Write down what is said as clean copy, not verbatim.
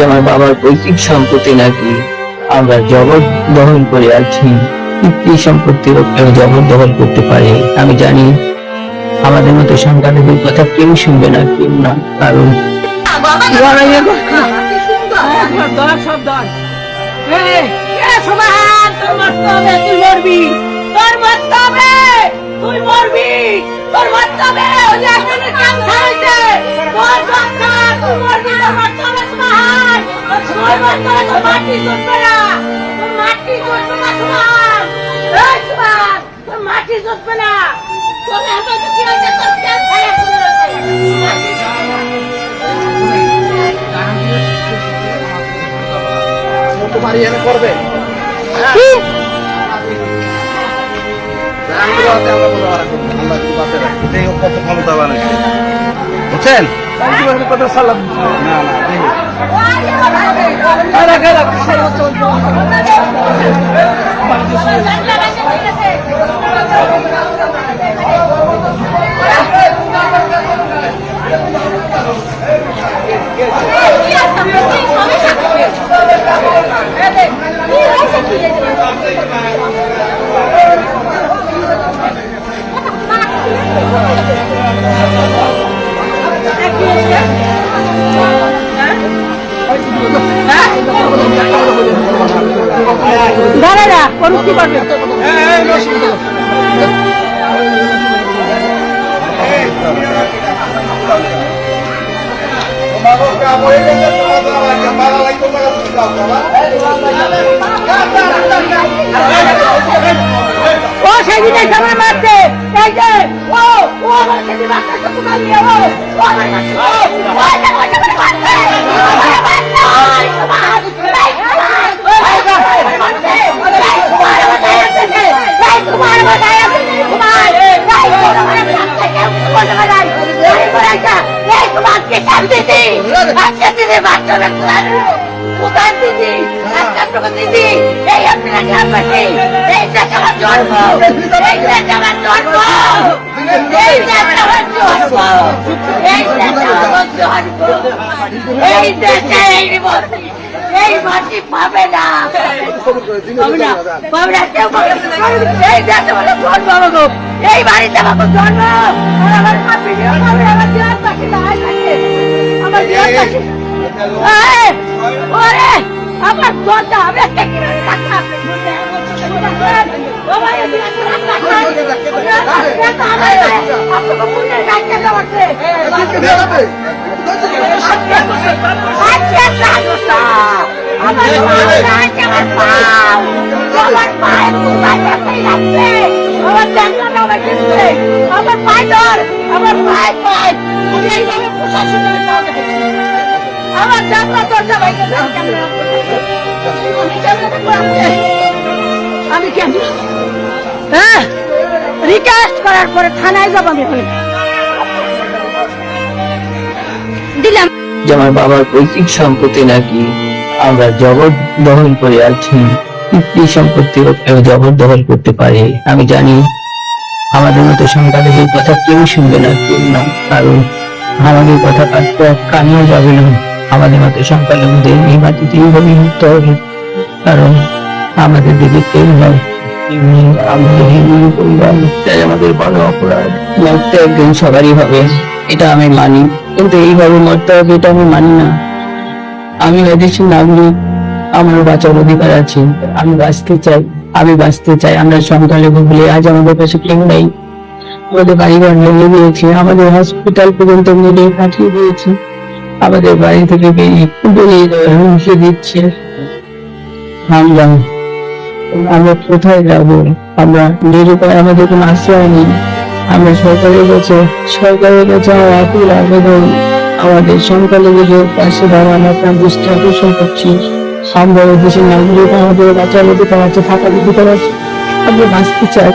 আমার বাবার পৈতৃক সম্পত্তি নাকি আমরা জবরদখল করে আছি। পিতৃ সম্পত্তি কেউ জবরদখল করতে পারে? আমি জানি আমাদের মতো সংখ্যালঘুর কথা কেউ শুনবে না, কেউ না। কারণ করবে কত ক্ষমতা বানাইছে বুঝছেন? কথা সালাম না দাঁড়া করুক কি করবে ও সেদিনে সবাই মারছে এই যে ও আমার সেদিন বাচ্চা তোমার নিয়ে ও আমার এই মাটি পাবে না এই বাড়িতে আমার জন্ম আমার দরজা হবে আমার পায় ধর আমার পায় পায় আমার যাত্রা দরজা ভাই আমি কেন হ্যাঁ রিকোয়েস্ট করার পরে থানায় যাব আমি দিলাম। আমার বাবার পৈতৃক সম্পত্তি নাকি আমরা জবরদখল করে আছি। পিতৃ সম্পত্তি কেউ জবরদখল করতে পারে? আমি জানি আমাদের মতো সংখ্যালঘুর কথা কেউ শুনবে না, কেউ না। কারণ আমাদের কথা কানেও যাবে না। আমাদের মতো সংখ্যালঘুদের এই মাটিতে এইভাবে মুক্ত হবে। কারণ আমাদের দিকে কেউ নয়, আমাদের হিন্দু পরিবার আমাদের বড় অপরাধ। মরতে একদিন সবারই হবে, এটা আমি মানি, কিন্তু এইভাবে মরতে হবে এটা আমি মানি না। আমি এদেশের নাগরিক, আমার বাঁচার অধিকার আছে। আমি বাঁচতে চাই। আমরা সংখ্যালঘু বলে আজ আমাদের কাছে কেউ নেই। আমাদের বাড়িঘর ভেঙে দিয়েছে, আমাদের হসপিটাল পর্যন্ত মিলে পাঠিয়ে দিয়েছে, আমাদের বাড়ি থেকে বেরিয়ে হুমকি দিচ্ছে। আমরা কোথায় যাব? আমরা নিরুপায়, আমাদের কোনো আশ্রয় নেই। আমরা সরকারের কাছে আমার আকুল আবেদন, আমাদের সংখ্যালঘুদের পাশে দাঁড়ানো আপনার দৃষ্টি আকর্ষণ করছি। আমরা দেশের নাগরিক, আমাদের বাঁচার অধিকার আছে, থাকার অধিকার আছে। আমরা বাঁচতে চাই।